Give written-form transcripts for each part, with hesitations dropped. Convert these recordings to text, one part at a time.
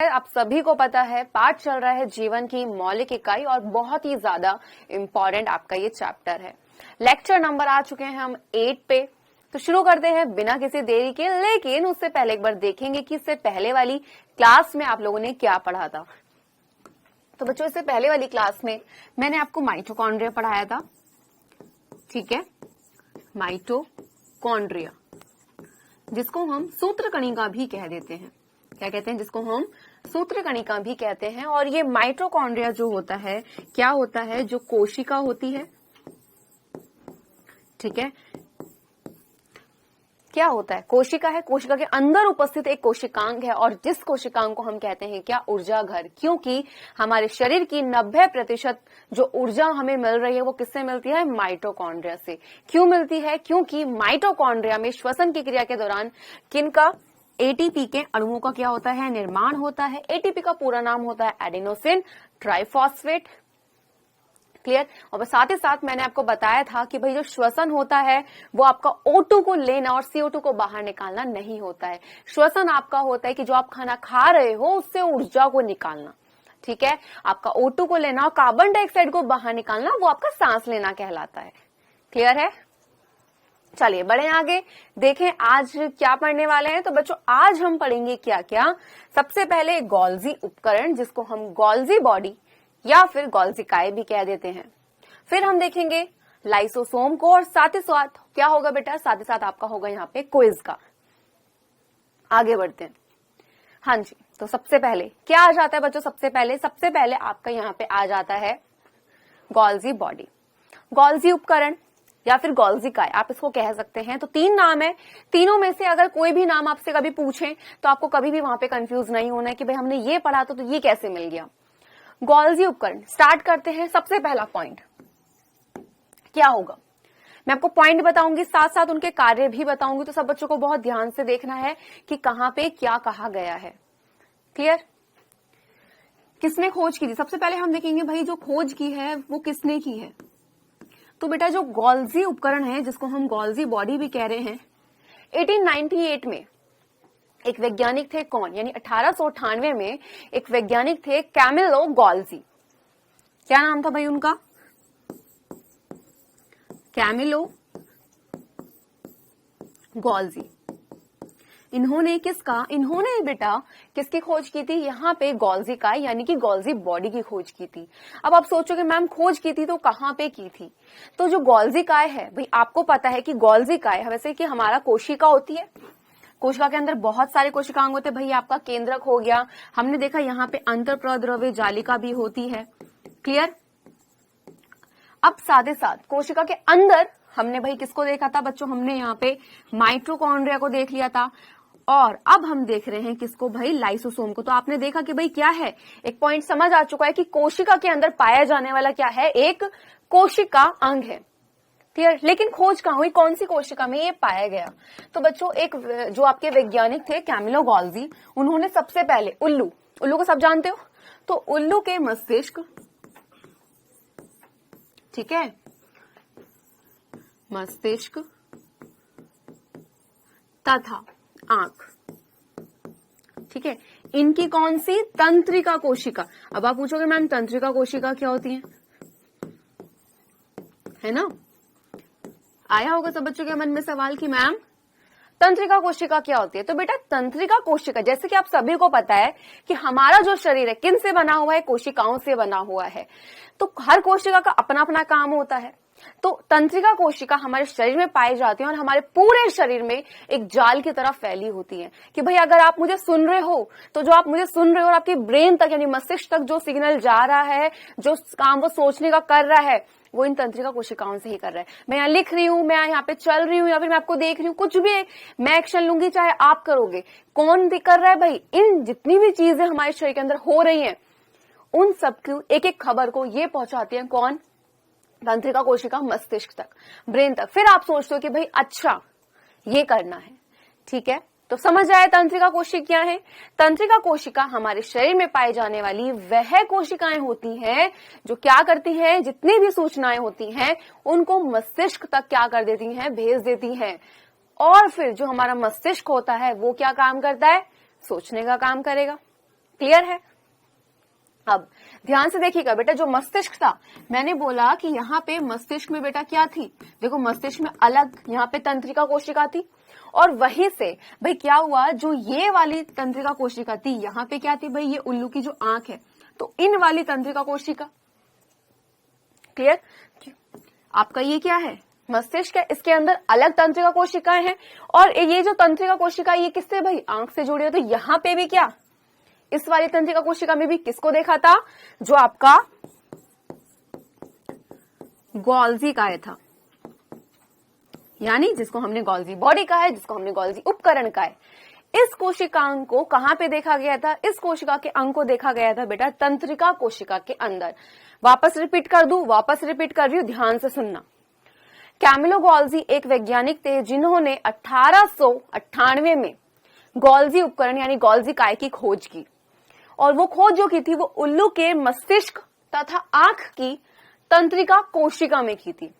आप सभी को पता है पाठ चल रहा है जीवन की मौलिक इकाई और बहुत ही ज्यादा इंपॉर्टेंट आपका ये चैप्टर है। लेक्चर नंबर आ चुके हैं हम 8 पे, तो शुरू करते हैं बिना किसी देरी के। लेकिन उससे पहले एक बार देखेंगे कि इससे पहले वाली क्लास में आप लोगों ने क्या पढ़ा था। तो बच्चों, इससे पहले वाली क्लास में मैंने आपको माइटोकॉन्ड्रिया पढ़ाया था, ठीक है, माइटोकॉन्ड्रिया, जिसको हम सूत्रकणिका भी कह देते हैं। क्या कहते हैं? जिसको हम सूत्रकणिका भी कहते हैं। और ये माइटोकॉन्ड्रिया जो होता है, क्या होता है? जो कोशिका होती है, ठीक है, क्या होता है? कोशिका है। कोशिका के अंदर उपस्थित एक कोशिकांग है और जिस कोशिकांग को हम कहते हैं क्या? ऊर्जा घर। क्योंकि हमारे शरीर की 90% जो ऊर्जा हमें मिल रही है वो किससे मिलती है? माइटोकॉन्ड्रिया से। क्यों मिलती है? क्योंकि माइटोकॉन्ड्रिया में श्वसन की क्रिया के दौरान किनका? एटीपी के अणुओं का क्या होता है? निर्माण होता है। एटीपी का पूरा नाम होता है एडेनोसिन ट्राइफॉस्फेट। क्लियर? और साथ ही साथ मैंने आपको बताया था कि भाई जो श्वसन होता है वो आपका O2 को लेना और CO2 को बाहर निकालना नहीं होता है। श्वसन आपका होता है कि जो आप खाना खा रहे हो उससे ऊर्जा को निकालना, ठीक है। आपका O2 को लेना और कार्बन डाइऑक्साइड को बाहर निकालना वो आपका सांस लेना कहलाता है। क्लियर है? चलिए बढ़े आगे, देखें आज क्या पढ़ने वाले हैं। तो बच्चों, आज हम पढ़ेंगे क्या क्या। सबसे पहले गोल्जी उपकरण, जिसको हम गोल्जी बॉडी या फिर गोल्जिकाए भी कह देते हैं। फिर हम देखेंगे लाइसोसोम को और साथ ही साथ क्या होगा बेटा? साथ ही साथ आपका होगा यहाँ पे क्विज का। आगे बढ़ते हैं। हाँ जी, तो सबसे पहले क्या आ जाता है बच्चों? सबसे पहले आपका यहाँ पे आ जाता है गोल्जी बॉडी, गोल्जी उपकरण या फिर गोल्जिकाए, आप इसको कह सकते हैं। तो 3 नाम है, तीनों में से अगर कोई भी नाम आपसे कभी पूछे तो आपको कभी भी वहां पे कंफ्यूज नहीं होना है कि भाई हमने ये पढ़ा तो ये कैसे मिल गया। गोल्जी उपकरण स्टार्ट करते हैं। सबसे पहला पॉइंट क्या होगा? मैं आपको पॉइंट बताऊंगी, साथ साथ उनके कार्य भी बताऊंगी, तो सब बच्चों को बहुत ध्यान से देखना है कि कहां पे क्या कहा गया है। क्लियर? किसने खोज की थी? सबसे पहले हम देखेंगे भाई जो खोज की है वो किसने की है। तो बेटा जो गोल्जी उपकरण है, जिसको हम गोल्जी बॉडी भी कह रहे हैं, 1898 में एक वैज्ञानिक थे। कौन? यानी 1898 में एक वैज्ञानिक थे कैमिलो गोल्जी। क्या नाम था भाई उनका? Camillo Golgi. इन्होंने बेटा किसकी खोज की थी? यहाँ पे गोल्जिकाए यानी कि गोल्जी बॉडी की खोज की थी। अब आप सोचोगे मैम खोज की थी तो कहाँ पे की थी? तो जो गोल्जिकाए है भाई, आपको पता है कि गोल्जिकाए वैसे कि हमारा कोशिका होती है, कोशिका के अंदर बहुत सारे कोशिकांग होते हैं। भाई आपका केंद्रक हो गया, हमने देखा यहाँ पे अंतःप्रद्रव्य जालिका भी होती है। क्लियर? अब साथ ही साथ कोशिका के अंदर हमने भाई किसको देखा था बच्चों? हमने यहाँ पे माइटोकॉन्ड्रिया को देख लिया था और अब हम देख रहे हैं किसको भाई? लाइसोसोम को। तो आपने देखा कि भाई क्या है, एक पॉइंट समझ आ चुका है कि कोशिका के अंदर पाया जाने वाला क्या है? एक कोशिका अंग है। क्लियर? लेकिन खोज कहाँ हुई? कौन सी कोशिका में ये पाया गया? तो बच्चों एक जो आपके वैज्ञानिक थे कैमिलो गोल्जी, उन्होंने सबसे पहले उल्लू को सब जानते हो, तो उल्लू के मस्तिष्क, ठीक है, मस्तिष्क तथा आंख, ठीक है, इनकी कौन सी? तंत्रिका कोशिका। अब आप पूछोगे मैम तंत्रिका कोशिका क्या होती है ना? आया होगा सब बच्चों के मन में सवाल कि मैम तंत्रिका कोशिका क्या होती है। तो बेटा तंत्रिका कोशिका, जैसे कि आप सभी को पता है कि हमारा जो शरीर है किन से बना हुआ है? कोशिकाओं से बना हुआ है। तो हर कोशिका का अपना अपना काम होता है। तो तंत्रिका कोशिका हमारे शरीर में पाई जाती है और हमारे पूरे शरीर में एक जाल की तरह फैली होती है कि भाई अगर आप मुझे सुन रहे हो तो जो आप मुझे सुन रहे हो और आपकी ब्रेन तक यानी मस्तिष्क तक जो सिग्नल जा रहा है, जो काम वो सोचने का कर रहा है, वो इन तंत्रिका कोशिकाओं से ही कर रहा है। मैं यहाँ लिख रही हूँ, मैं यहाँ पे चल रही हूँ या फिर मैं आपको देख रही हूँ, कुछ भी मैं एक्शन लूंगी चाहे आप करोगे, कौन भी कर रहा है भाई? इन जितनी भी चीजें हमारे शरीर के अंदर हो रही हैं उन सबकी एक एक खबर को ये पहुंचाती है कौन? तंत्रिका कोशिका मस्तिष्क तक, ब्रेन तक। फिर आप सोचते हो कि भाई अच्छा ये करना है, ठीक है। तो समझ आया तंत्रिका कोशिका क्या है? तंत्रिका कोशिका हमारे शरीर में पाई जाने वाली वह कोशिकाएं होती हैं जो क्या करती हैं? जितनी भी सूचनाएं होती हैं उनको मस्तिष्क तक क्या कर देती हैं? भेज देती हैं। और फिर जो हमारा मस्तिष्क होता है वो क्या काम करता है? सोचने का काम करेगा। क्लियर है? अब ध्यान से देखिएगा बेटा, जो मस्तिष्क था, मैंने बोला कि यहाँ पे मस्तिष्क में बेटा क्या थी, देखो मस्तिष्क में अलग यहाँ पे तंत्रिका कोशिका थी, और वहीं से भाई क्या हुआ, जो ये वाली तंत्रिका कोशिका थी यहाँ पे क्या थी भाई, ये उल्लू की जो आंख है, तो इन वाली तंत्रिका कोशिका, क्लियर? आपका ये क्या है, मस्तिष्क है, इसके अंदर अलग तंत्रिका कोशिकाएं हैं, और ये जो तंत्रिका कोशिका ये किससे भाई, आंख से जुड़ी है। तो यहाँ पे भी क्या, इस वाली तंत्रिका कोशिका में भी किसको देखा था, जो आपका गोल्जी काय था, यानी जिसको हमने गोल्जी बॉडी कहा है, जिसको हमने गोल्जी उपकरण कहा है। इस कोशिकांग को कहां पे देखा गया था, इस कोशिका के अंग को देखा गया था बेटा तंत्रिका कोशिका के अंदर। वापस रिपीट कर दूं, वापस रिपीट कर रही हूं, ध्यान से सुनना। कैमिलो गोल्जी एक वैज्ञानिक थे जिन्होंने 1898 में गोल्जी उपकरण यानी गोल्जी काय की खोज की, और वो खोज जो की थी वो उल्लू के मस्तिष्क तथा आंख की तंत्रिका कोशिका में की थी।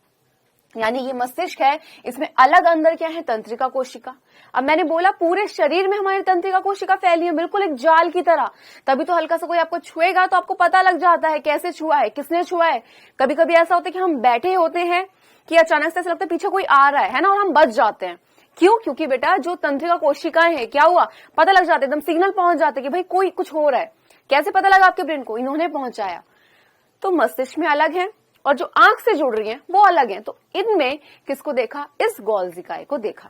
यानी ये मस्तिष्क है, इसमें अलग अंदर क्या है, तंत्रिका कोशिका। अब मैंने बोला पूरे शरीर में हमारी तंत्रिका कोशिका फैली है, बिल्कुल एक जाल की तरह। तभी तो हल्का सा कोई आपको छुएगा तो आपको पता लग जाता है कैसे छुआ है, किसने छुआ है। कभी कभी ऐसा होता है कि हम बैठे होते हैं कि अचानक से ऐसा लगता है पीछे कोई आ रहा है ना, और हम बच जाते हैं। क्यों? क्योंकि बेटा जो तंत्रिका कोशिकाएं हैं, क्या हुआ, पता लग जाता है, एकदम सिग्नल पहुंच जाते कि भाई कोई कुछ हो रहा है। कैसे पता लगा आपके ब्रेन को, इन्होंने पहुंचाया। तो मस्तिष्क में अलग है, और जो आंख से जुड़ रही हैं वो अलग हैं। तो इनमें किसको देखा, इस गोल्जी काय को देखा।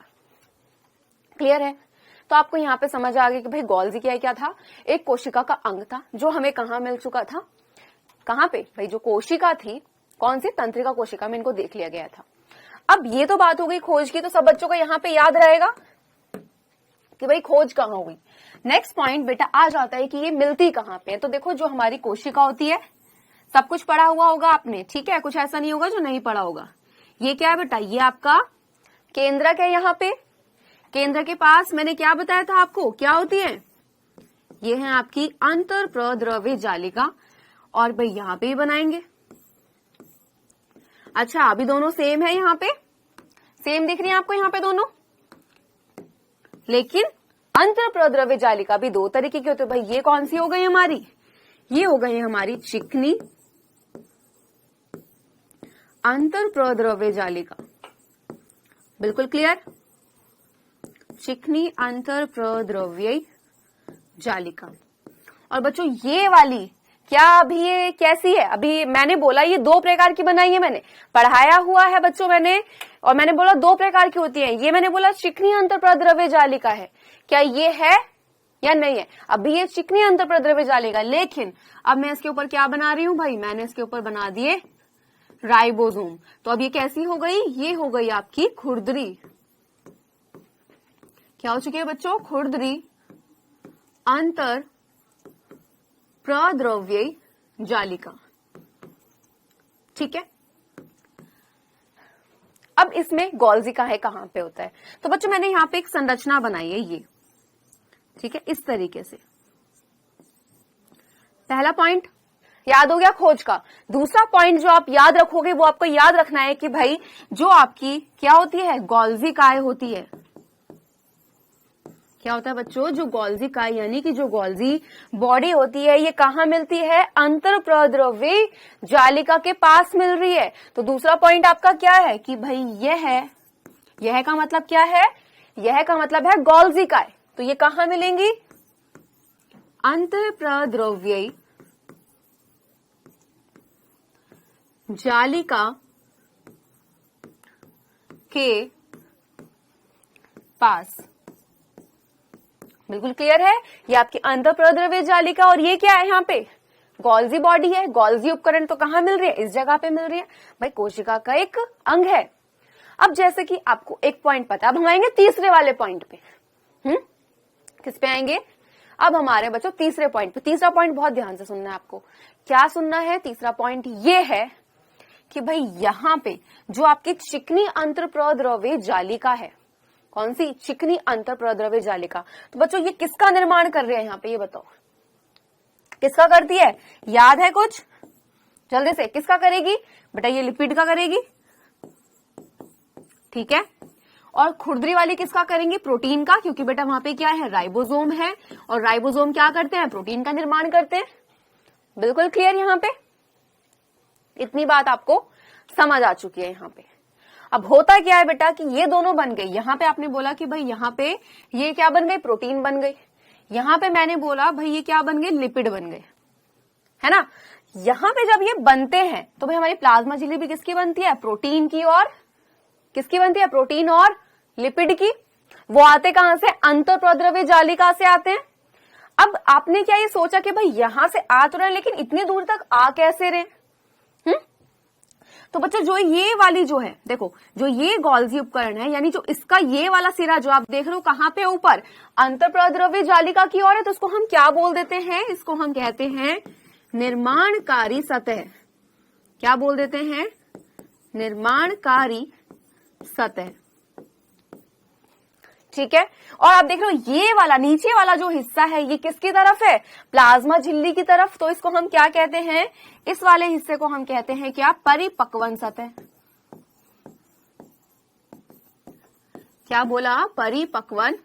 क्लियर है? तो आपको यहाँ पे समझ आ गया कि भाई गोल्जी काय क्या था, एक कोशिका का अंग था जो हमें कहाँ मिल चुका था, कहाँ पे भाई, जो कोशिका थी, कौन सी, तंत्रिका कोशिका में इनको देख लिया गया था। अब ये तो बात हो गई खोज की, तो सब बच्चों को यहाँ पे याद रहेगा कि भाई खोज कहाँ हुई। नेक्स्ट पॉइंट बेटा आ जाता है कि ये मिलती कहाँ पे है। तो देखो जो हमारी कोशिका होती है, सब कुछ पढ़ा हुआ होगा आपने, ठीक है, कुछ ऐसा नहीं होगा जो नहीं पढ़ा होगा। ये क्या है बेटा, ये आपका केंद्रक है। यहाँ पे केंद्र के पास मैंने क्या बताया था आपको, क्या होती है, ये है आपकी अंतर प्रद्रव्य जालिका, और भाई यहाँ पे ही बनाएंगे। अच्छा अभी दोनों सेम है, यहाँ पे सेम दिख रही है आपको यहाँ पे दोनों, लेकिन अंतर प्रद्रव्य जालिका भी दो तरीके की होती है भाई। ये कौन सी हो गई हमारी, ये हो गई हमारी चिकनी अंतर प्रद्रव्य जालिका। बिल्कुल क्लियर, चिकनी अंतर प्रद्रव्य जालिका। और बच्चों ये वाली क्या अभी ये कैसी है, अभी मैंने बोला ये दो प्रकार की बनाई है, मैंने पढ़ाया हुआ है बच्चों मैंने, और मैंने बोला दो प्रकार की होती है। ये मैंने बोला चिकनी अंतर प्रद्रव्य जालिका है, क्या ये है या नहीं है। अभी ये चिकनी अंतर प्रद्रव्य जालिका, लेकिन अब मैं इसके ऊपर क्या बना रही हूं भाई, मैंने इसके ऊपर बना दिए राइबोसोम। तो अब ये कैसी हो गई, ये हो गई आपकी खुरदरी। क्या हो चुकी है बच्चों, खुरदरी अंतर प्रद्रव्य जालिका। ठीक है, अब इसमें गोल्जी काय कहां पे होता है। तो बच्चों मैंने यहां पे एक संरचना बनाई है ये, ठीक है, इस तरीके से। पहला पॉइंट याद हो गया खोज का। दूसरा पॉइंट जो आप याद रखोगे वो आपको याद रखना है कि भाई जो आपकी क्या होती है, गोल्जी काय होती है। क्या होता है बच्चों, जो गोल्जी काय यानी कि जो गोल्जी बॉडी होती है, ये कहाँ मिलती है, अंतर प्रद्रव्य जालिका के पास मिल रही है। तो दूसरा पॉइंट आपका क्या है कि भाई यह है, यह का मतलब क्या है, यह का मतलब है गोल्जी काय। तो ये कहाँ मिलेंगी, अंतर प्रद्रव्य जालिका के पास। बिल्कुल क्लियर है, ये आपकी अंतर प्रद्रव्य जालिका, और ये क्या है यहाँ पे, गोल्जी बॉडी है। गोल्जी उपकरण तो कहाँ मिल रही है, इस जगह पे मिल रही है भाई, कोशिका का एक अंग है। अब जैसे कि आपको एक पॉइंट पता है, अब हम आएंगे तीसरे वाले पॉइंट पे। किस पे आएंगे, अब हमारे बच्चों तीसरे पॉइंट पे। तीसरा पॉइंट बहुत ध्यान से सुनना है आपको। क्या सुनना है, तीसरा पॉइंट ये है कि भाई यहाँ पे जो आपकी चिकनी अंतर प्रद्रव्य जालिका है, कौन सी, चिकनी अंतर प्रद्रव्य जालिका। तो बच्चों ये किसका निर्माण कर रहे हैं यहाँ पे, ये बताओ किसका करती है, याद है कुछ, जल्दी से किसका करेगी बेटा, ये लिपिड का करेगी, ठीक है। और खुरदरी वाली किसका करेंगे? प्रोटीन का, क्योंकि बेटा वहां पे क्या है? राइबोसोम है, और राइबोसोम क्या करते हैं? प्रोटीन का निर्माण करते हैं। बिल्कुल क्लियर यहाँ पे? इतनी बात आपको समझ आ चुकी है यहाँ पे। अब होता क्या है बेटा कि ये दोनों बन गई। यहाँ पे आपने बोला कि भाई यहाँ पे ये क्या बन गई? प्रोटीन बन गई। यहाँ पे मैंने बोला भाई ये क्या बन गए? लिपिड बन गए, है ना। यहाँ पे जब ये बनते हैं तो भाई हमारी प्लाज्मा झिल्ली भी किसकी बनती है? प्रोटीन की। और किसकी बनती है? प्रोटीन और लिपिड की। वो आते कहां से? अंतःप्रद्रव्य जालिका से आते हैं। अब आपने क्या ये सोचा कि भाई यहां से आ तो रहे, लेकिन इतनी दूर तक आ कैसे रहे? तो बच्चों जो ये वाली जो है, देखो जो ये गोल्जी उपकरण है, यानी जो इसका ये वाला सिरा जो आप देख रहे हो कहां पे? ऊपर अंतःप्रद्रव्य जालिका की ओर है। तो इसको हम क्या बोल देते हैं? इसको हम कहते हैं निर्माणकारी सतह। क्या बोल देते हैं? निर्माणकारी सतह। ठीक है। और आप देख रहे हो ये वाला नीचे वाला जो हिस्सा है ये किसकी तरफ है? प्लाज्मा झिल्ली की तरफ। तो इसको हम क्या कहते हैं? इस वाले हिस्से को हम कहते हैं क्या? परिपक्वन सतह। क्या बोला? परिपक्वन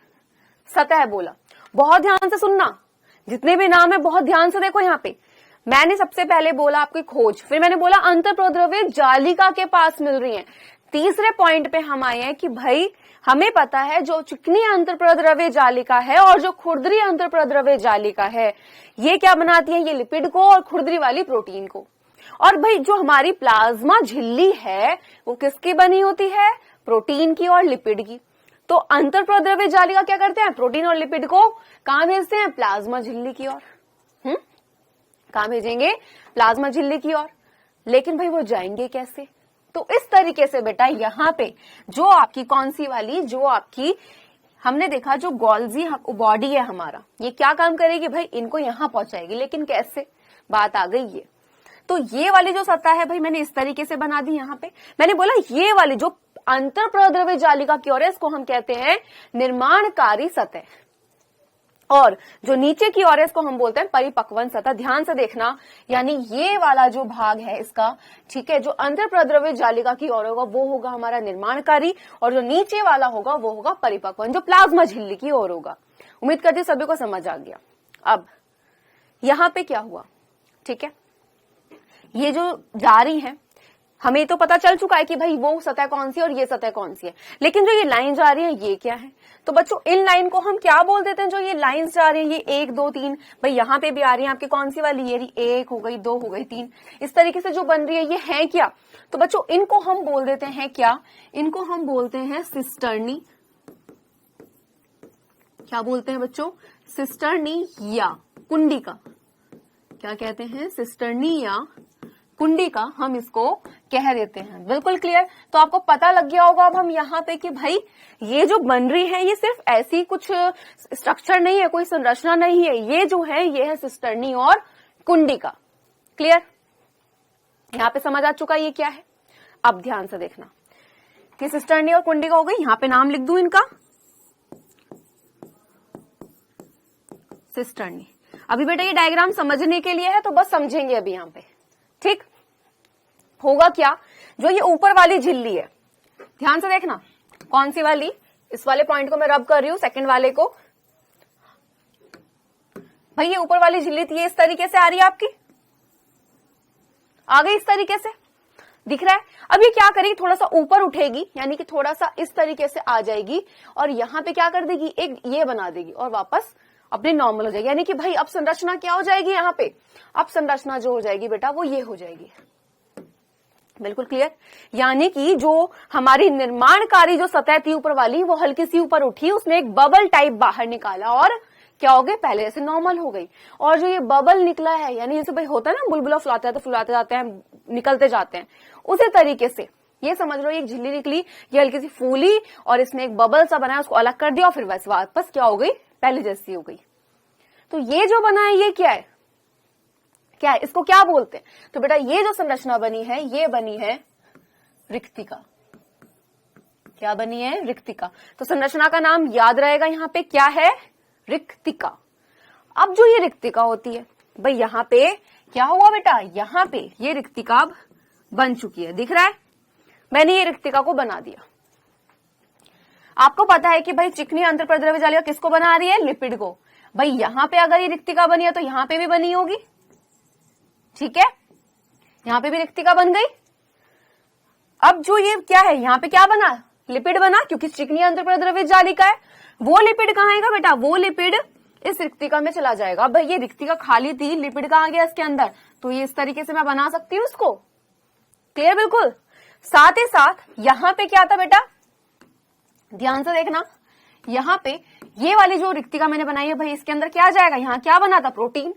सतह बोला। बहुत ध्यान से सुनना, जितने भी नाम है बहुत ध्यान से देखो। यहाँ पे मैंने सबसे पहले बोला आपकी खोज, फिर मैंने बोला अंतःप्रद्रव्य जालिका के पास मिल रही है। तीसरे पॉइंट पे हम आए हैं कि भाई हमें पता है जो चिकनी अंतःप्रद्रव्य जालिका है और जो खुरदरी अंतःप्रद्रव्य जालिका है ये क्या बनाती है? ये लिपिड को और खुरदरी वाली प्रोटीन को। और भाई जो हमारी प्लाज्मा झिल्ली है वो किसकी बनी होती है? प्रोटीन की और लिपिड की। तो अंतःप्रद्रव्य जालिका क्या करते हैं? प्रोटीन और लिपिड को कहां भेजते हैं? प्लाज्मा झिल्ली की ओर। कहां भेजेंगे? प्लाज्मा झिल्ली की ओर। लेकिन भाई वो जाएंगे कैसे? तो इस तरीके से बेटा यहाँ पे जो आपकी कौन सी वाली, जो आपकी हमने देखा जो गोल्जी बॉडी है हमारा, ये क्या काम करेगी भाई? इनको यहां पहुंचाएगी। लेकिन कैसे? बात आ गई ये। तो ये वाली जो सतह है भाई मैंने इस तरीके से बना दी। यहाँ पे मैंने बोला ये वाली जो अंतःप्रद्रव्य जालिका की ओर है इसको हम कहते हैं निर्माणकारी सतह, और जो नीचे की ओर है इसको हम बोलते हैं परिपक्वन सतह। ध्यान से देखना, यानी ये वाला जो भाग है इसका, ठीक है, जो अंतःप्रद्रव्य जालिका की ओर होगा वो होगा हमारा निर्माणकारी, और जो नीचे वाला होगा वो होगा परिपक्वन, जो प्लाज्मा झिल्ली की ओर होगा। उम्मीद करती हूं सभी को समझ आ गया। अब यहां पे क्या हुआ? ठीक है, ये जो जा रही है हमें तो पता चल चुका है कि भाई वो सतह कौन सी है और ये सतह कौन सी है, लेकिन जो ये लाइन जा रही है ये क्या है? तो बच्चों इन लाइन को हम क्या बोल देते हैं? जो ये लाइंस जा रही है ये 1 2 3, भाई यहाँ पे भी आ रही है आपकी कौन सी वाली? ये 1 हो गई, 2 हो गई, 3, इस तरीके से जो बन रही है ये है क्या? तो बच्चों इनको हम बोल देते हैं क्या? इनको हम बोलते हैं सिस्टर्नी। क्या बोलते हैं बच्चों? सिस्टर्नी या कुंडिका। क्या कहते हैं? सिस्टर्नी या कुंडिका हम इसको कह देते हैं। बिल्कुल क्लियर। तो आपको पता लग गया होगा अब हम यहाँ पे कि भाई ये जो बन रही है ये सिर्फ ऐसी कुछ स्ट्रक्चर नहीं है, कोई संरचना नहीं है, ये जो है ये है सिस्टर्नी और कुंडिका। क्लियर? यहाँ पे समझ आ चुका ये क्या है? अब ध्यान से देखना कि सिस्टर्नी और कुंडिका हो गई। यहाँ पे नाम लिख दूं इनका, सिस्टर्नी। अभी बेटा ये डायग्राम समझने के लिए है तो बस समझेंगे अभी यहाँ पे। ठीक होगा क्या? जो ये ऊपर वाली झिल्ली है, ध्यान से देखना, कौन सी वाली? इस वाले पॉइंट को मैं रब कर रही हूं, सेकंड वाले को। भाई ये ऊपर वाली झिल्ली थी, ये इस तरीके से आ रही है आपकी, आ गई इस तरीके से, दिख रहा है? अब ये क्या करेगी? थोड़ा सा ऊपर उठेगी, यानी कि थोड़ा सा इस तरीके से आ जाएगी और यहां पे क्या कर देगी? एक ये बना देगी और वापस अपने नॉर्मल हो जाएगी। यानी कि भाई अब संरचना क्या हो जाएगी? यहाँ पे अब संरचना जो हो जाएगी बेटा वो ये हो जाएगी। बिल्कुल क्लियर। यानी कि जो हमारी निर्माणकारी जो सतह थी ऊपर वाली वो हल्की सी ऊपर उठी, उसने एक बबल टाइप बाहर निकाला और क्या हो गए? पहले जैसे नॉर्मल हो गई। और जो ये बबल निकला है, यानी जैसे भाई होता है ना बुलबुला फुलाते हैं तो फुलाते जाते हैं, निकलते जाते हैं, उसी तरीके से ये समझ लो एक झिल्ली निकली, ये हल्की सी फूली और इसने एक बबल सा बनाया, उसको अलग कर दिया और फिर वैसे वापस क्या हो गई? पहले जैसी हो गई। तो ये जो बना है ये क्या है? क्या है? इसको क्या बोलते हैं? तो बेटा ये जो संरचना बनी है ये बनी है रिक्तिका। क्या बनी है? रिक्तिका। तो संरचना का नाम याद रहेगा यहाँ पे क्या है? रिक्तिका। अब जो ये रिक्तिका होती है भाई यहाँ पे क्या हुआ बेटा? यहाँ पे ये रिक्तिका अब बन चुकी है, दिख रहा है? मैंने ये रिक्तिका को बना दिया। आपको पता है कि भाई चिकनी अंतःप्रद्रव्य जालिका किसको बना रही है? लिपिड को। भाई यहां पे अगर ये रिक्तिका बनी है तो यहां पे भी बनी होगी, ठीक है, यहां पे भी रिक्तिका बन गई। अब जो ये क्या है, यहां पे क्या बना? लिपिड बना, क्योंकि चिकनी अंतःप्रद्रव्य जालिका है। वो लिपिड कहां आएगा बेटा? वो लिपिड इस रिक्तिका में चला जाएगा। भाई ये रिक्तिका खाली थी, लिपिड कहां गया इसके अंदर, तो ये इस तरीके से मैं बना सकती हूँ इसको। क्लियर? बिल्कुल। साथ ही साथ यहां पे क्या था बेटा, ध्यान से देखना, यहां पे ये वाली जो रिक्तिका मैंने बनाई है, भाई इसके अंदर क्या जाएगा? यहां क्या बना था? प्रोटीन।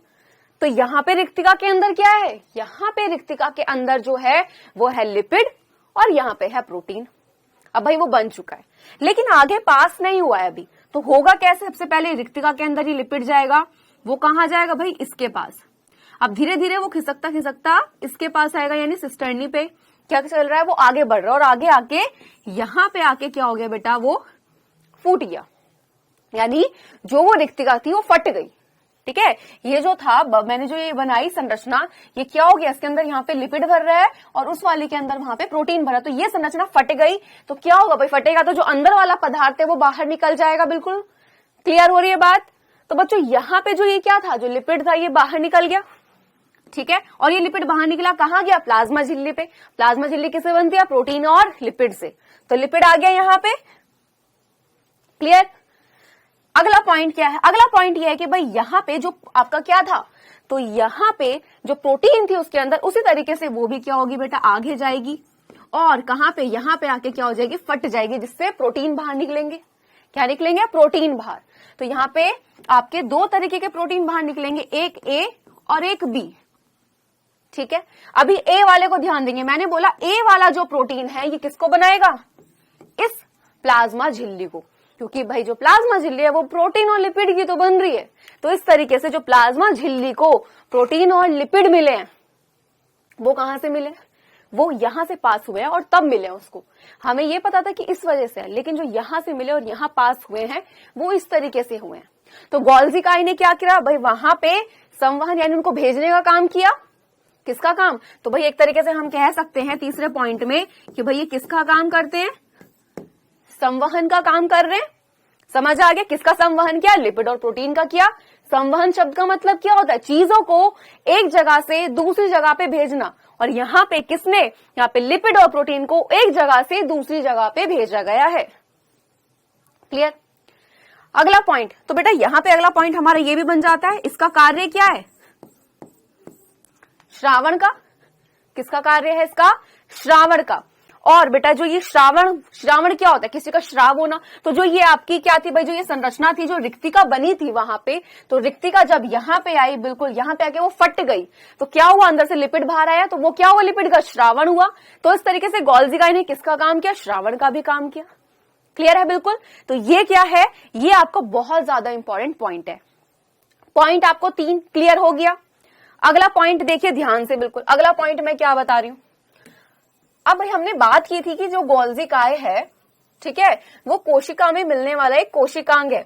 तो यहां पे रिक्तिका के अंदर क्या है? यहां पे रिक्तिका के अंदर जो है वो है लिपिड और यहां पे है प्रोटीन। अब भाई वो बन चुका है, लेकिन आगे पास नहीं हुआ है अभी, तो होगा कैसे? सबसे पहले रिक्तिका के अंदर ही लिपिड जाएगा, वो कहां जाएगा भाई? इसके पास। अब धीरे धीरे वो खिसकता खिसकता इसके पास आएगा, यानी सिस्टर्नी पे क्या चल रहा है, वो आगे बढ़ रहा है, और आगे आके यहां पे आके क्या हो गया बेटा? वो फूट गया, यानी जो वो रिक्तिका थी वो फट गई। ठीक है, ये जो था, मैंने जो ये बनाई संरचना, ये क्या हो गया? इसके अंदर यहाँ पे लिपिड भर रहा है और उस वाली के अंदर वहां पे प्रोटीन भरा, तो ये संरचना फट गई। तो क्या होगा भाई? फटेगा तो जो अंदर वाला पदार्थ है वो बाहर निकल जाएगा। बिल्कुल क्लियर हो रही है बात? तो बच्चों यहाँ पे जो ये क्या था, जो लिपिड था, ये बाहर निकल गया। ठीक है, और ये लिपिड बाहर निकला कहाँ गया? प्लाज्मा झिल्ली पे। प्लाज्मा झिल्ली किससे बनती है? प्रोटीन और लिपिड से। तो लिपिड आ गया यहाँ पे। क्लियर? अगला पॉइंट क्या है? अगला पॉइंट यह है कि भाई यहाँ पे जो आपका क्या था, तो यहाँ पे जो प्रोटीन थी उसके अंदर, उसी तरीके से वो भी क्या होगी बेटा? आगे जाएगी, और कहां पे? यहाँ पे आके क्या हो जाएगी? फट जाएगी, जिससे प्रोटीन बाहर निकलेंगे। क्या निकलेंगे? प्रोटीन बाहर। तो यहाँ पे आपके दो तरीके के प्रोटीन बाहर निकलेंगे, एक ए और एक बी। ठीक है, अभी ए वाले को ध्यान देंगे। मैंने बोला ए वाला जो प्रोटीन है ये किसको बनाएगा? इस प्लाज्मा झिल्ली को, क्योंकि भाई जो प्लाज्मा झिल्ली है वो प्रोटीन और लिपिड की तो बन रही है। तो इस तरीके से जो प्लाज्मा झिल्ली को प्रोटीन और लिपिड मिले हैं, वो कहां से मिले? वो यहां से पास हुए हैं और तब मिले उसको। हमें ये पता था कि इस वजह से है, लेकिन जो यहां से मिले और यहां पास हुए हैं वो इस तरीके से हुए हैं। तो गोल्जी काई ने क्या किया भाई? वहां पे संवहन, यानी उनको भेजने का काम किया। किसका काम? तो भाई एक तरीके से हम कह सकते हैं तीसरे पॉइंट में कि भाई ये किसका काम करते हैं? संवहन का काम कर रहे हैं। समझ आ गया? किसका संवहन किया? लिपिड और प्रोटीन का किया। संवहन शब्द का मतलब क्या होता है? चीजों को एक जगह से दूसरी जगह पे भेजना, और यहाँ पे किसने? यहाँ पे लिपिड और प्रोटीन को एक जगह से दूसरी जगह पे भेजा गया है। क्लियर? अगला पॉइंट, तो बेटा यहाँ पे अगला पॉइंट हमारा ये भी बन जाता है, इसका कार्य क्या है? श्रावण का। किसका कार्य है इसका? श्रावण का। और बेटा जो ये श्रावण क्या होता है? किसी का श्राव होना। तो जो ये आपकी क्या थी भाई? जो ये संरचना थी, जो रिक्तिका बनी थी वहां पे, तो रिक्तिका जब यहाँ पे आई, बिल्कुल यहाँ पे आके वो फट गई, तो क्या हुआ? अंदर से लिपिड बाहर आया, तो वो क्या हुआ? लिपिड का श्रावण हुआ। तो इस तरीके से गोल्जी काई ने किसका काम किया? श्रावण का भी काम किया। क्लियर है? बिल्कुल। तो ये क्या है? ये आपका बहुत ज्यादा इंपॉर्टेंट पॉइंट है। पॉइंट आपको 3 क्लियर हो गया। अगला पॉइंट देखिए ध्यान से। बिल्कुल अगला पॉइंट मैं क्या बता रही हूं। अब भाई हमने बात की थी कि जो गोल्जी काय है, ठीक है, वो कोशिका में मिलने वाला एक कोशिकांग है।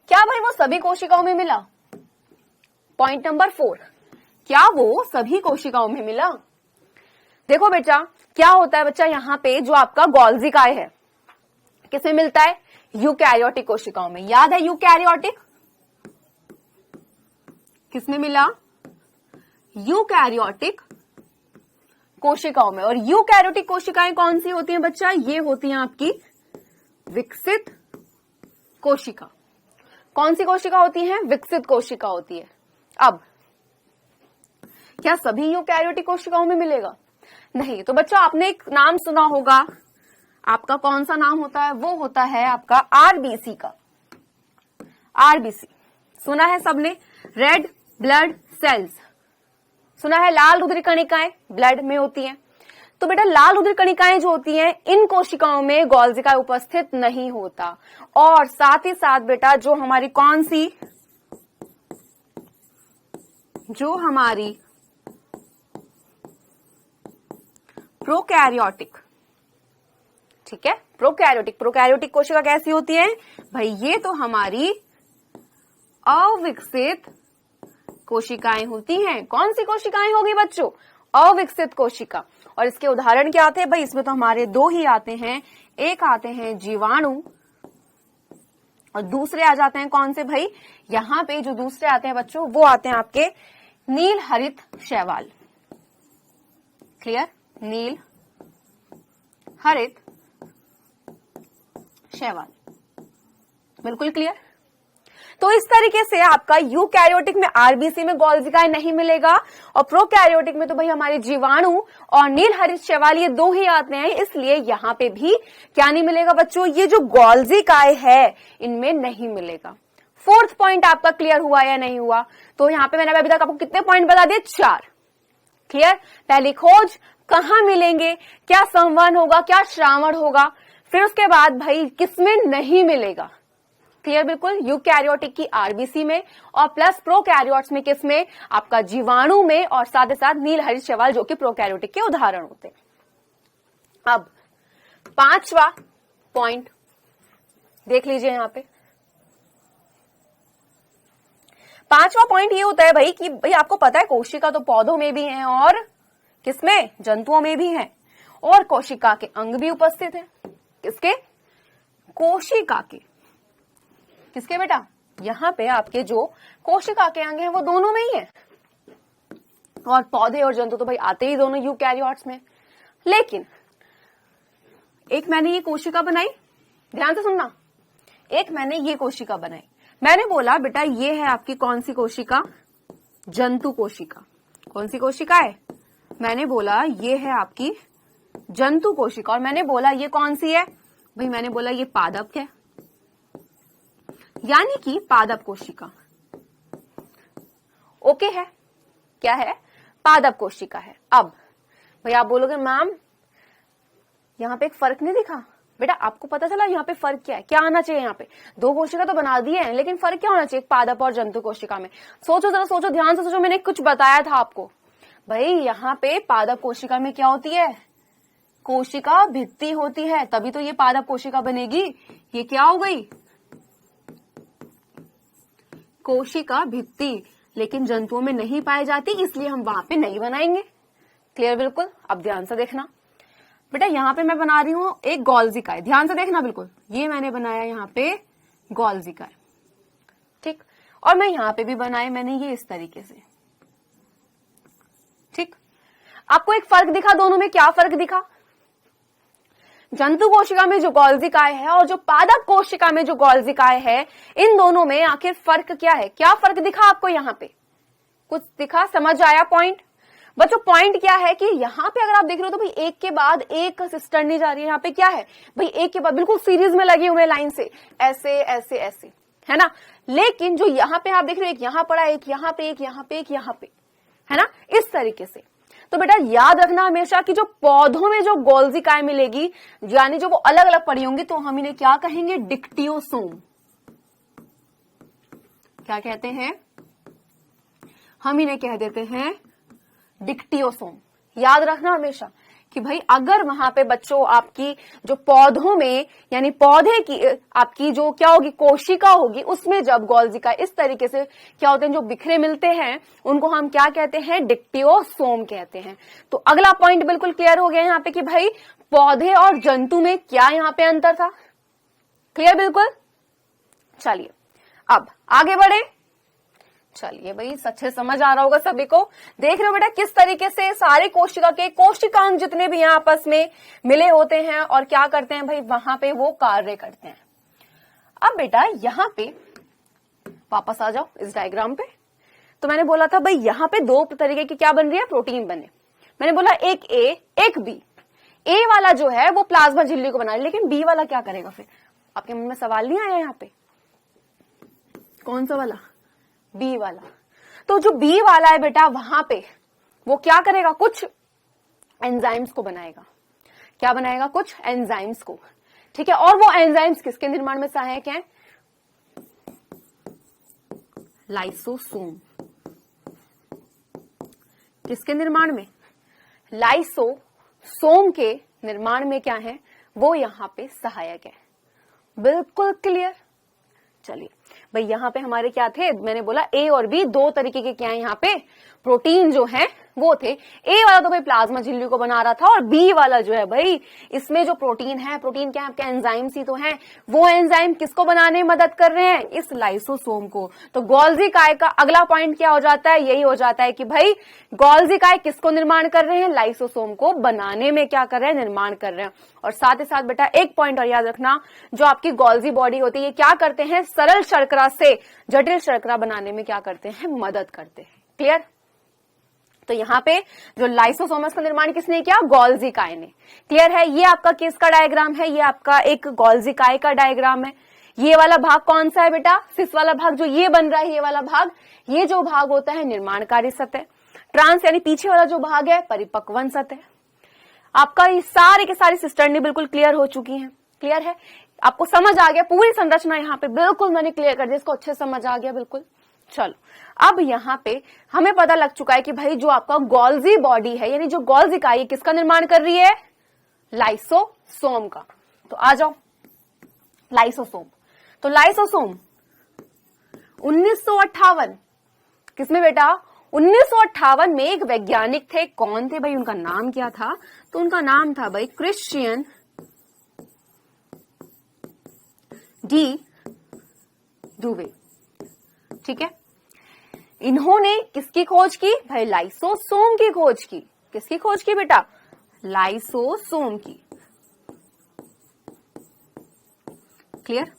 क्या भाई वो सभी कोशिकाओं में मिला? पॉइंट नंबर 4, क्या वो सभी कोशिकाओं में मिला? देखो बेटा क्या होता है बच्चा, यहाँ पे जो आपका गोल्जी काय है किसमें मिलता है? यूकैरियोटिक कोशिकाओं में। याद है यूकैरियोटिक? किसमें मिला? यूकैरियोटिक कोशिकाओं में। और यूकैरियोटिक कोशिकाएं कौन सी होती हैं बच्चा? ये होती हैं आपकी विकसित कोशिका। कौन सी कोशिका होती है? विकसित कोशिका होती है। अब क्या सभी यूकैरियोटिक कोशिकाओं में मिलेगा? नहीं। तो बच्चों आपने एक नाम सुना होगा, आपका कौन सा नाम होता है? वो होता है आपका आरबीसी का। आरबीसी सुना है सबने? रेड ब्लड सेल्स सुना है। लाल रुधिर कणिकाएं ब्लड में होती हैं। तो बेटा लाल रुधिर कणिकाएं जो होती हैं, इन कोशिकाओं में गोल्जी काय उपस्थित नहीं होता। और साथ ही साथ बेटा जो हमारी कौन सी, जो हमारी प्रोकैरियोटिक, ठीक है, प्रोकैरियोटिक कोशिका कैसी होती है भाई? ये तो हमारी अविकसित कोशिकाएं होती हैं। कौन सी कोशिकाएं होगी बच्चों? अविकसित कोशिका। और इसके उदाहरण क्या आते हैं भाई? इसमें तो हमारे 2 ही आते हैं। एक आते हैं जीवाणु और दूसरे आ जाते हैं कौन से भाई, यहां पे जो दूसरे आते हैं बच्चों वो आते हैं आपके नील हरित शैवाल। क्लियर, नील हरित शैवाल, बिल्कुल क्लियर। तो इस तरीके से आपका यूकैरियोटिक में आरबीसी में गोल्जिकाएं नहीं मिलेगा और प्रोकैरियोटिक में तो भाई हमारे जीवाणु और नील हरित शैवाल ये दो ही आते हैं, इसलिए यहां पे भी क्या नहीं मिलेगा बच्चों, ये जो गोल्जिकाएं है इनमें नहीं मिलेगा। फोर्थ पॉइंट आपका क्लियर हुआ या नहीं हुआ? तो यहां पे मैंने अभी तक आपको कितने पॉइंट बता दिए, 4। क्लियर, पहली खोज, कहां मिलेंगे, क्या संवहन होगा, क्या श्रावण होगा, फिर उसके बाद भाई किसमें नहीं मिलेगा। क्लियर, बिल्कुल, यूकैरियोटिक की आरबीसी में और प्लस प्रोकैरियोट्स में किसमें, आपका जीवाणु में और साथ ही साथ नील हरित शैवाल जो कि प्रोकैरियोटिक के उदाहरण होते हैं। अब 5वां पॉइंट देख लीजिए यहां पे। 5वां पॉइंट ये होता है भाई कि भाई आपको पता है कोशिका तो पौधों में भी है और किसमें, जंतुओं में भी है, और कोशिका के अंग भी उपस्थित है। किसके, कोशिका के, किसके बेटा, यहां पे आपके जो कोशिका के अंग हैं वो दोनों में ही है, और पौधे और जंतु तो भाई आते ही दोनों यूकैरियोट्स में। लेकिन एक मैंने ये कोशिका बनाई, ध्यान से सुनना, एक मैंने ये कोशिका बनाई, मैंने बोला बेटा ये है आपकी कौन सी कोशिका, जंतु कोशिका। कौन सी कोशिका है, मैंने बोला ये है आपकी जंतु कोशिका, और मैंने बोला ये कौन सी है भाई, मैंने बोला ये पादप है, यानी कि पादप कोशिका। ओके है, क्या है, पादप कोशिका है। अब भाई आप बोलोगे मैम यहां पे एक फर्क नहीं दिखा, बेटा आपको पता चला यहाँ पे फर्क क्या है, क्या आना चाहिए, यहाँ पे दो कोशिका तो बना दिए हैं लेकिन फर्क क्या होना चाहिए पादप और जंतु कोशिका में। सोचो जरा, सोचो, ध्यान से सोचो, मैंने कुछ बताया था आपको भाई, यहाँ पे पादप कोशिका में क्या होती है, कोशिका भित्ति होती है, तभी तो ये पादप कोशिका बनेगी। ये क्या हो गई, कोशिका भित्ति, लेकिन जंतुओं में नहीं पाई जाती, इसलिए हम वहां पे नहीं बनाएंगे। क्लियर, बिल्कुल। अब ध्यान से देखना बेटा, यहां पे मैं बना रही हूं एक गोल्जिका, ध्यान से देखना बिल्कुल, ये मैंने बनाया यहाँ पे गोल्जिका, ठीक, और मैं यहां पे भी बनाए मैंने ये इस तरीके से, ठीक। आपको एक फर्क दिखा दोनों में, क्या फर्क दिखा, जंतु कोशिका में जो गोल्जिकाएं है और जो पादप कोशिका में जो गोल्जिकाएं है, इन दोनों में आखिर फर्क क्या है, क्या फर्क दिखा आपको, यहाँ पे कुछ दिखा, समझ आया पॉइंट बच्चों? पॉइंट क्या है कि यहाँ पे अगर आप देख रहे हो तो भाई एक के बाद एक सिस्टर नहीं जा रही है, यहाँ पे क्या है भाई, एक के बाद बिल्कुल सीरीज में लगे हुए लाइन से, ऐसे ऐसे ऐसे, है ना। लेकिन जो यहाँ पे आप देख रहे हो, एक यहाँ पड़ा, एक यहाँ पे, एक यहाँ पे, एक यहाँ पे, है ना, इस तरीके से। तो बेटा याद रखना हमेशा कि जो पौधों में जो गोल्जिकाएं मिलेगी, यानी जो वो अलग अलग पड़ी होंगी, तो हम इन्हें क्या कहेंगे, डिक्टियोसोम। क्या कहते हैं, हम इन्हें कह देते हैं डिक्टियोसोम। याद रखना हमेशा कि भाई अगर वहां पे बच्चों आपकी जो पौधों में यानी पौधे की आपकी जो क्या होगी, कोशिका होगी, उसमें जब गोल्जिका इस तरीके से क्या होते हैं, जो बिखरे मिलते हैं, उनको हम क्या कहते हैं, डिक्टियोसोम कहते हैं। तो अगला पॉइंट बिल्कुल क्लियर हो गया यहाँ पे कि भाई पौधे और जंतु में क्या यहाँ पे अंतर था। क्लियर, बिल्कुल। चलिए अब आगे बढ़े। चलिए भाई अच्छे समझ आ रहा होगा सभी को। देख रहे हो बेटा किस तरीके से सारे कोशिका के कोशिकांग जितने भी यहाँ आपस में मिले होते हैं और क्या करते हैं भाई, वहां पे वो कार्य करते हैं। अब बेटा यहाँ पे वापस आ जाओ इस डायग्राम पे। तो मैंने बोला था भाई यहाँ पे दो तरीके की क्या बन रही है, प्रोटीन बने। मैंने बोला एक ए एक बी। ए वाला जो है वो प्लाज्मा झिल्ली को बना रही, लेकिन बी वाला क्या करेगा, फिर आपके मन में सवाल नहीं आया यहाँ पे, कौन सा वाला, बी वाला। तो जो बी वाला है बेटा वहां पे वो क्या करेगा, कुछ एंजाइम्स को बनाएगा। क्या बनाएगा, कुछ एंजाइम्स को, ठीक है। और वो एंजाइम्स किसके निर्माण में सहायक हैं, लाइसोसोम। किसके निर्माण में, लाइसोसोम के निर्माण में क्या है, वो यहां पे सहायक है। बिल्कुल क्लियर। चलिए भाई यहाँ पे हमारे क्या थे, मैंने बोला ए और बी दो तरीके के क्या है यहाँ पे प्रोटीन जो है वो थे। ए वाला तो भाई प्लाज्मा झिल्ली को बना रहा था, और बी वाला जो है भाई इसमें जो प्रोटीन है, प्रोटीन क्या है आपके एंजाइम्स ही तो है, वो एंजाइम किसको बनाने में मदद कर रहे हैं, इस लाइसोसोम को। तो गोल्जी काय का अगला पॉइंट क्या हो जाता है, यही हो जाता है कि भाई गोल्जी काय किसको निर्माण कर रहे हैं, लाइसोसोम को बनाने में क्या कर रहे हैं, निर्माण कर रहे हैं। और साथ ही साथ बेटा एक पॉइंट और याद रखना, जो आपकी गोल्जी बॉडी होती है ये क्या करते हैं, सरल शर्करा से जटिल शर्करा बनाने में क्या करते हैं, मदद करते हैं। क्लियर। तो यहाँ पे जो लाइसोसोम है उसका निर्माण किसने किया, गोल्जी काय ने। क्लियर है। ये आपका किसका डायग्राम है, ये आपका एक गोल्जी काय का डायग्राम है। ये वाला भाग कौन सा है बेटा, सिस वाला भाग जो ये बन रहा है, ये वाला भाग, ये जो भाग होता है निर्माणकारी सतह। ट्रांस यानी पीछे वाला जो भाग है परिपक्वन सतह। आपका ये सारे के सारी सिस्टर्नी बिल्कुल क्लियर हो चुकी हैं। क्लियर है, आपको समझ आ गया, पूरी संरचना यहाँ पे बिल्कुल मैंने क्लियर कर दी, इसको अच्छे समझ आ गया बिल्कुल। चलो अब यहाँ पे हमें पता लग चुका है कि भाई जो आपका गोल्जी बॉडी है, यानी जो गोल्जी इकाई किसका निर्माण कर रही है, लाइसोसोम का। तो आ जाओ लाइसोसोम। तो लाइसोसोम 1958 किसमें बेटा, 1958 में एक वैज्ञानिक थे, कौन थे भाई, उनका नाम क्या था, तो उनका नाम था भाई क्रिश्चियन डी डुवे। ठीक है, इन्होंने किसकी खोज की भाई, लाइसोसोम की खोज की। किसकी खोज की बेटा, लाइसोसोम की। क्लियर।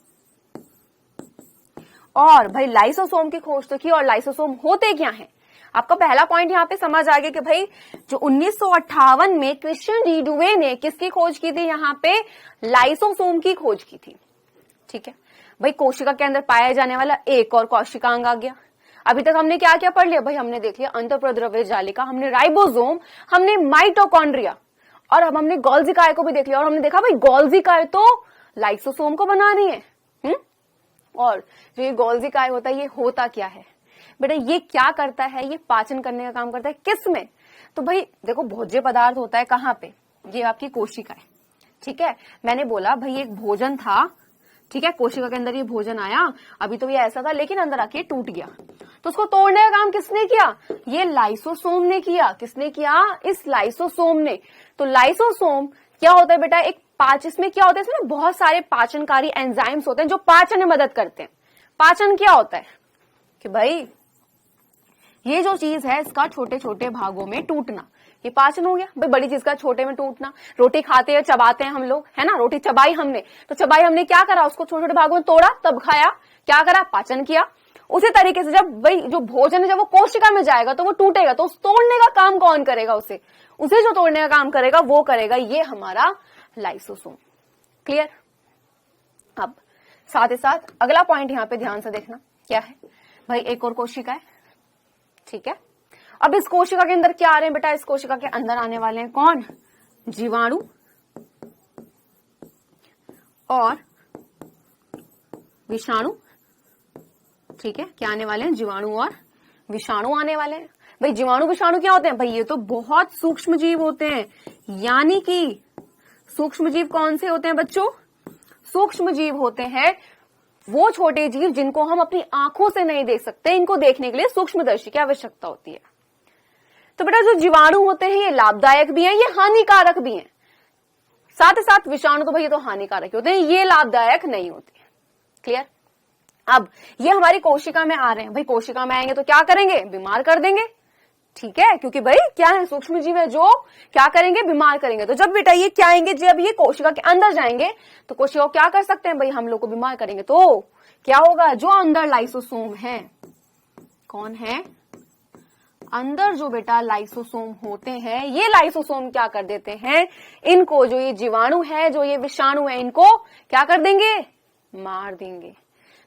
और भाई लाइसोसोम की खोज तो की, और लाइसोसोम होते क्या हैं, आपका पहला पॉइंट यहाँ पे समझ आ गया कि भाई जो 1958 में क्रिश्चियन डी डुवे ने किसकी खोज की थी, यहाँ पे लाइसोसोम की खोज की थी। ठीक है भाई, कोशिका के अंदर पाया जाने वाला एक और कोशिकांग आ गया। अभी तक हमने क्या क्या पढ़ लिया भाई, हमने देख लिया अंतःप्रद्रव्य जालिका, हमने राइबोसोम, हमने माइटोकॉन्ड्रिया, और अब हमने गोल्जी काय को भी देख लिया। और हमने देखा भाई गोल्जी काय तो लाइसोसोम को बना रही है। और जो ये गोल्जी काय होता है, ये होता क्या है बेटा, ये क्या करता है, ये पाचन करने का काम करता है। किस में, तो भाई देखो भोज्य पदार्थ होता है कहाँ पे, ये आपकी कोशिका है। ठीक है, मैंने बोला भाई एक भोजन था, ठीक है, कोशिका के अंदर ये भोजन आया, अभी तो ये ऐसा था लेकिन अंदर आके टूट गया, तो उसको तोड़ने का काम किसने किया, ये लाइसोसोम ने किया। किसने किया, इस लाइसोसोम ने। तो लाइसोसोम क्या होता है बेटा, एक इसमें क्या होता है, इसमें बहुत सारे पाचनकारी एंजाइम्स होते हैं जो पाचन में मदद करते हैं। पाचन क्या होता है कि भाई ये जो चीज है इसका छोटे छोटे भागों में टूटना, ये पाचन हो गया। भाई बड़ी चीज का छोटे में टूटना, रोटी खाते हैं चबाते हैं हम लोग, है ना, रोटी चबाई हमने, तो चबाई हमने क्या करा, उसको छोटे छोटे भागों में तोड़ा तब खाया, क्या करा, पाचन किया। उसी तरीके से जब भाई जो भोजन है जब वो कोशिका में जाएगा तो वो टूटेगा, तो उस तोड़ने का काम कौन करेगा, उसे जो तोड़ने का काम करेगा वो करेगा ये हमारा लाइसोसोम। क्लियर। अब साथ ही साथ अगला पॉइंट यहाँ पे ध्यान से देखना क्या है भाई, एक और कोशिका है। ठीक है, अब इस कोशिका के अंदर क्या आ रहे हैं बेटा, इस कोशिका के अंदर आने वाले हैं कौन, जीवाणु और विषाणु। ठीक है, क्या आने वाले हैं, जीवाणु और विषाणु आने वाले हैं। भाई जीवाणु विषाणु क्या होते हैं भाई, ये तो बहुत सूक्ष्म जीव होते हैं। यानी कि सूक्ष्म जीव कौन से होते हैं बच्चों, सूक्ष्म जीव होते हैं वो छोटे जीव जिनको हम अपनी आंखों से नहीं देख सकते, इनको देखने के लिए सूक्ष्मदर्शी की आवश्यकता होती है। तो बेटा जो जीवाणु होते हैं ये लाभदायक भी हैं, ये हानिकारक भी हैं। साथ ही साथ विषाणु तो भाई ये तो हानिकारक होते हैं, ये लाभदायक नहीं होते। क्लियर। अब ये हमारी कोशिका में आ रहे हैं, भाई कोशिका में आएंगे तो क्या करेंगे, बीमार कर देंगे। ठीक है, क्योंकि भाई क्या है, सूक्ष्म जीव है जो क्या करेंगे, बीमार करेंगे। तो जब बेटा ये क्या आएंगे, जब ये कोशिका के अंदर जाएंगे तो कोशिका क्या कर सकते हैं भाई, हम लोग को बीमार करेंगे। तो क्या होगा, जो अंदर लाइसोसोम है, कौन है अंदर जो बेटा लाइसोसोम होते हैं, ये लाइसोसोम क्या कर देते हैं, इनको जो ये जीवाणु है, जो ये विषाणु है, इनको क्या कर देंगे, मार देंगे।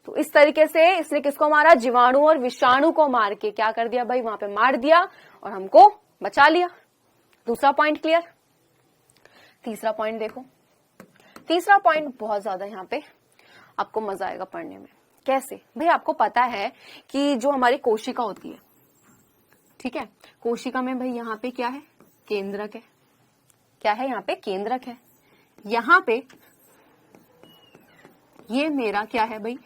तो इस तरीके से इसने किसको मारा, जीवाणु और विषाणु को मार के क्या कर दिया भाई, वहां पे मार दिया और हमको बचा लिया। दूसरा पॉइंट क्लियर। तीसरा पॉइंट देखो, तीसरा पॉइंट बहुत ज्यादा यहाँ पे आपको मजा आएगा पढ़ने में। कैसे भाई, आपको पता है कि जो हमारी कोशिका होती है, ठीक है, कोशिका में भाई यहाँ पे क्या है, केंद्रक है। क्या है यहाँ पे, केंद्रक है। यहाँ पे ये मेरा क्या है भाई,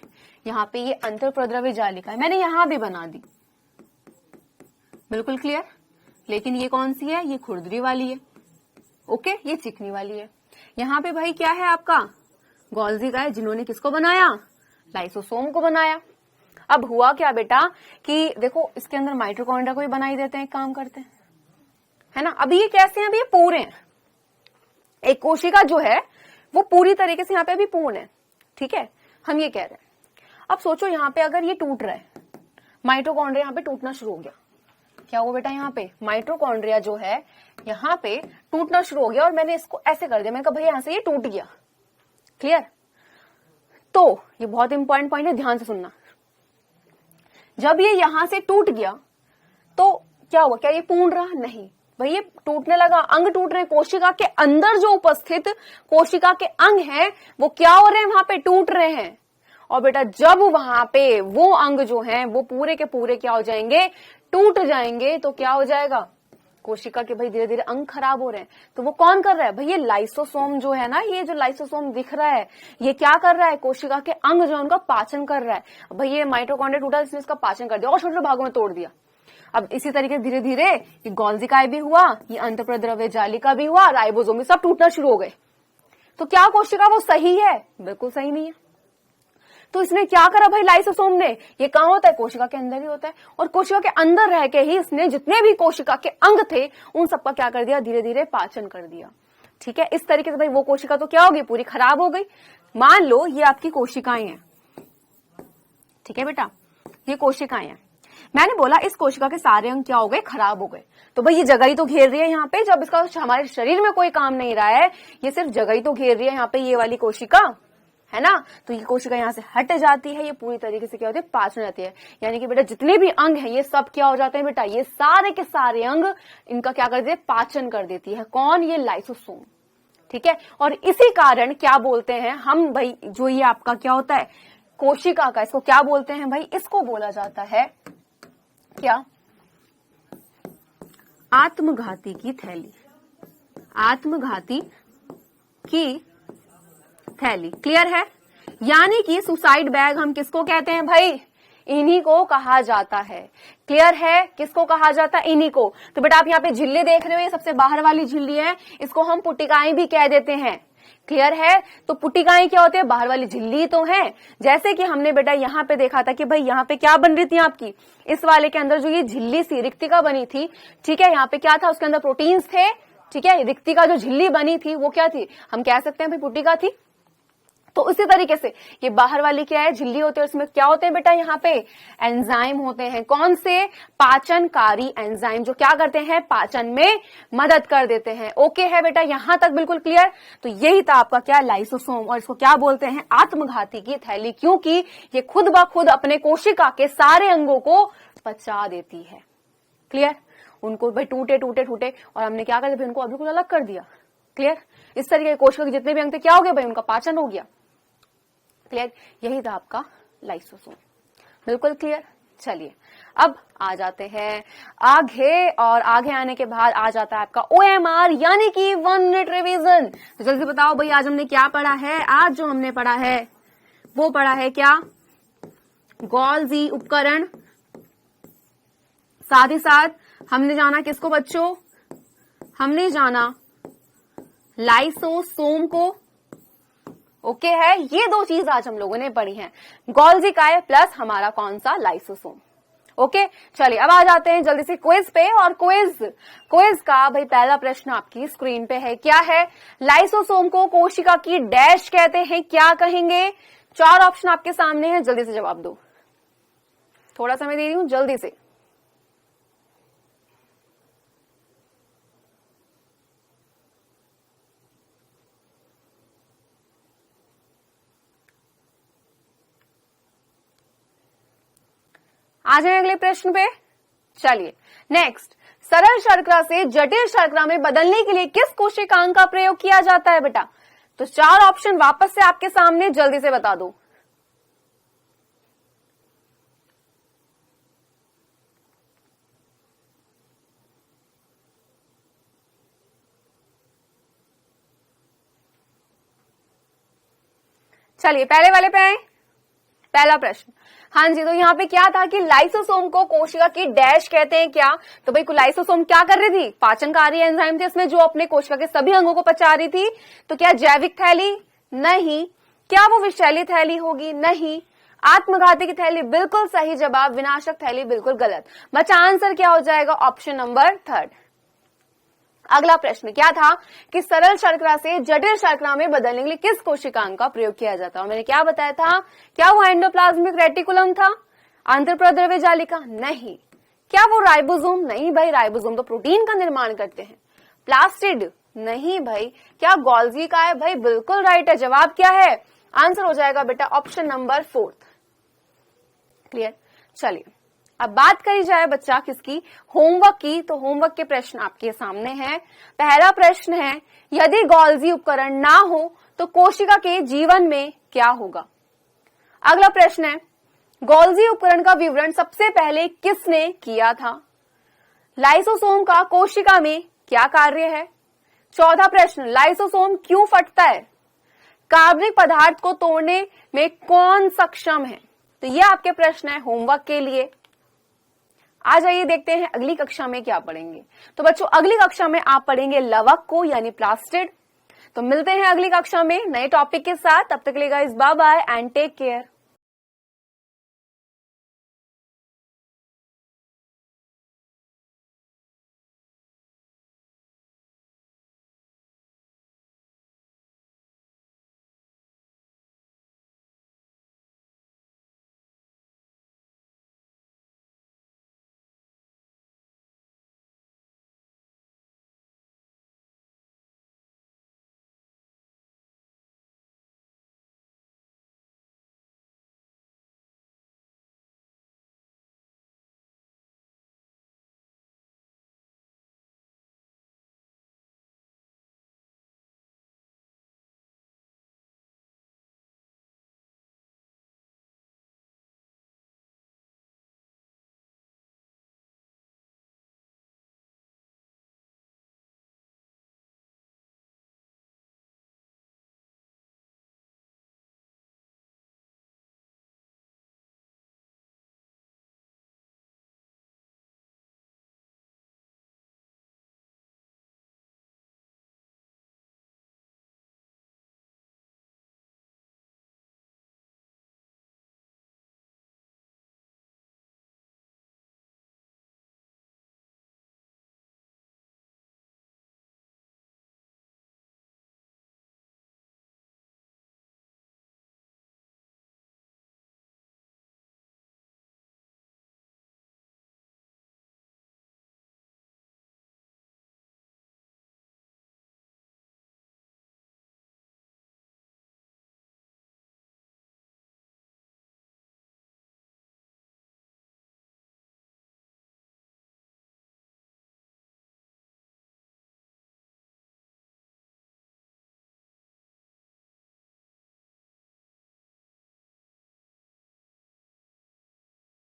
यहाँ पे ये अंतःप्रद्रव्य जालिका है, मैंने यहां भी बना दी, बिल्कुल क्लियर। लेकिन ये कौन सी है, ये खुरदरी वाली है, ओके, ये चिकनी वाली है। यहाँ पे भाई क्या है आपका, गोल्जी का है, जिन्होंने किसको बनाया, लाइसोसोम को बनाया। अब हुआ क्या बेटा कि देखो इसके अंदर माइटोकॉन्ड्रिया को भी बना ही देते हैं, काम करते हैं, है ना। अभी ये कैसे हैं, अभी ये पूरे हैं, एक कोशिका जो है वो पूरी तरीके से यहाँ पे अभी पूर्ण है, ठीक है, हम ये कह रहे हैं। अब सोचो यहाँ पे अगर ये टूट रहा है, माइटोकॉन्ड्रिया यहाँ पे टूटना शुरू हो गया, क्या हुआ बेटा, यहाँ पे माइटोकॉन्ड्रिया जो है यहाँ पे टूटना शुरू हो गया, और मैंने इसको ऐसे कर दिया, मैंने कहा भाई यहां से ये टूट गया, क्लियर। तो ये बहुत इंपॉर्टेंट पॉइंट है, ध्यान से सुनना। जब ये यहां से टूट गया तो क्या हुआ, क्या ये पूर्ण रहा, नहीं भाई, ये टूटने लगा, अंग टूट रहे हैं, कोशिका के अंदर जो उपस्थित कोशिका के अंग हैं वो क्या हो रहे हैं, वहां पे टूट रहे हैं। और बेटा जब वहां पे वो अंग जो हैं वो पूरे के पूरे क्या हो जाएंगे, टूट जाएंगे, तो क्या हो जाएगा, कोशिका के भाई धीरे धीरे अंग खराब हो रहे हैं। तो वो कौन कर रहा है भाई, ये लाइसोसोम जो है ना, ये जो लाइसोसोम दिख रहा है ये क्या कर रहा है, कोशिका के अंग जो है उनका पाचन कर रहा है। भाई ये माइटोकॉन्ड्रिया टूटा, इसने इसका पाचन कर दिया और छोटे छोटे भागों में तोड़ दिया। अब इसी तरीके से धीरे धीरे ये गोल्जी काय भी हुआ, ये अंतःप्रद्रव्य जालिका भी हुआ, राइबोसोम, सब टूटना शुरू हो गए। तो क्या कोशिका वो सही है, बिल्कुल सही नहीं है। तो इसने क्या करा भाई, लाइसोसोम ने, ये कहां होता है, कोशिका के अंदर ही होता है, और कोशिका के अंदर रह के ही इसने जितने भी कोशिका के अंग थे उन सबका क्या कर दिया, धीरे धीरे पाचन कर दिया, ठीक है। इस तरीके से भाई वो कोशिका तो क्या होगी, पूरी खराब हो गई। मान लो ये आपकी कोशिकाएं हैं, ठीक है बेटा, ये कोशिकाएं हैं, मैंने बोला इस कोशिका के सारे अंग क्या हो गए, खराब हो गए। तो भाई ये जगह ही तो घेर रही है यहाँ पे, जब इसका हमारे शरीर में कोई काम नहीं रहा है, ये सिर्फ जगह ही तो घेर रही है यहाँ पे, ये वाली कोशिका, है ना। तो ये कोशिका यहाँ से हट जाती है, ये पूरी तरीके से क्या होती है, पाचन जाती है। यानी कि बेटा जितने भी अंग हैं ये सब क्या हो जाते हैं बेटा, ये सारे के सारे अंग इनका क्या कर देती है, पाचन कर देती है। कौन, ये लाइसोसोम, ठीक है। और इसी कारण क्या बोलते हैं हम भाई, जो ये आपका क्या होता है कोशिका का, इसको क्या बोलते हैं भाई, इसको बोला जाता है क्या, आत्मघाती की थैली, आत्मघाती की थैली, क्लियर है। यानी कि सुसाइड बैग हम किसको कहते हैं भाई, इन्हीं को कहा जाता है, क्लियर है, किसको कहा जाता है, इन्हीं को। तो बेटा आप यहाँ पे झिल्ली देख रहे हो, ये सबसे बाहर वाली झिल्ली है, इसको हम पुटिकाएं भी कह देते हैं, क्लियर है। तो पुटिकाएं क्या होते हैं, बाहर वाली झिल्ली तो है। जैसे कि हमने बेटा यहाँ पे देखा था कि भाई यहाँ पे क्या बन रही थी आपकी, इस वाले के अंदर जो ये झिल्ली सी रिक्तिका बनी थी, ठीक है, यहाँ पे क्या था, उसके अंदर प्रोटीन्स थे, ठीक है। रिक्तिका जो झिल्ली बनी थी वो क्या थी, हम कह सकते हैं भाई पुटिका थी। तो उसी तरीके से ये बाहर वाली क्या है, झिल्ली होती है, उसमें क्या होते हैं बेटा, यहाँ पे एंजाइम होते हैं। कौन से, पाचनकारी एंजाइम, जो क्या करते हैं, पाचन में मदद कर देते हैं। ओके है बेटा, यहां तक बिल्कुल क्लियर। तो यही था आपका क्या, लाइसोसोम, और इसको क्या बोलते हैं, आत्मघाती की थैली, क्योंकि ये खुद ब खुद अपने कोशिका के सारे अंगों को पचा देती है, क्लियर। उनको भाई टूटे टूटे टूटे और हमने क्या कर दिया, उनको अभी कुछ अलग कर दिया, क्लियर। इस तरीके कोशिका के जितने भी अंग थे क्या हो गए भाई, उनका पाचन हो गया, क्लियर। यही था आपका लाइसोसोम, बिल्कुल क्लियर। चलिए अब आ जाते हैं आगे, और आगे आने के बाद आ जाता है आपका OMR, यानी कि 1 मिनट रिवीजन। तो जल्दी बताओ भाई आज हमने क्या पढ़ा है। आज जो हमने पढ़ा है वो पढ़ा है क्या, गोल्जी उपकरण, साथ ही साथ हमने जाना किसको बच्चों, हमने जाना लाइसोसोम को, ओके है। ये दो चीज आज हम लोगों ने पढ़ी हैं, गोल्जी काय प्लस हमारा कौन सा, लाइसोसोम। ओके चलिए अब आ जाते हैं जल्दी से क्विज पे। और क्विज का भाई पहला प्रश्न आपकी स्क्रीन पे है, क्या है, लाइसोसोम को कोशिका की डैश कहते हैं, क्या कहेंगे। 4 ऑप्शन आपके सामने हैं, जल्दी से जवाब दो, थोड़ा समय दे रही हूं, जल्दी से। आ जाए अगले प्रश्न पे। चलिए नेक्स्ट, सरल शर्करा से जटिल शर्करा में बदलने के लिए किस कोशिकांग का प्रयोग किया जाता है बेटा। तो 4 ऑप्शन वापस से आपके सामने, जल्दी से बता दो। चलिए पहले वाले पे आए, पहला प्रश्न। हाँ जी, तो यहाँ पे क्या था कि लाइसोसोम को कोशिका की डैश कहते हैं क्या? तो भाई लाइसोसोम क्या कर रही थी? पाचनकारी एंजाइम थी इसमें जो अपने कोशिका के सभी अंगों को पचा रही थी। तो क्या जैविक थैली? नहीं। क्या वो विषैली थैली होगी? नहीं। आत्मघाती की थैली? बिल्कुल सही जवाब। विनाशक थैली? बिल्कुल गलत। बच्चा आंसर क्या हो जाएगा? Option number 3। अगला प्रश्न क्या था कि सरल शर्करा से जटिल शर्करा में बदलने के लिए किस कोशिकांग का प्रयोग किया जाता है? और मैंने क्या बताया था? क्या वो एंडोप्लाज्मिक रेटिकुलम था? आंतरप्रद्रव्य जालिका? नहीं। क्या वो राइबोसोम? नहीं भाई, राइबोसोम तो प्रोटीन का निर्माण करते हैं। प्लास्टिड? नहीं भाई। क्या गोल्गी का है? भाई बिल्कुल राइट है। जवाब क्या है? आंसर हो जाएगा बेटा ऑप्शन नंबर 4। क्लियर? चलिए अब बात करी जाए बच्चा किसकी? होमवर्क की। तो होमवर्क के प्रश्न आपके सामने हैं। पहला प्रश्न है, यदि गोल्गी उपकरण ना हो तो कोशिका के जीवन में क्या होगा? अगला प्रश्न है, गोल्गी उपकरण का विवरण सबसे पहले किसने किया था? लाइसोसोम का कोशिका में क्या कार्य है? चौथा प्रश्न, लाइसोसोम क्यों फटता है? कार्बनिक पदार्थ को तोड़ने में कौन सक्षम है? तो ये आपके प्रश्न है होमवर्क के लिए। आ जाइए देखते हैं अगली कक्षा में क्या पढ़ेंगे। तो बच्चों अगली कक्षा में आप पढ़ेंगे लवक को यानी प्लास्टिड। तो मिलते हैं अगली कक्षा में नए टॉपिक के साथ। तब तक के लिए guys bye bye and take care.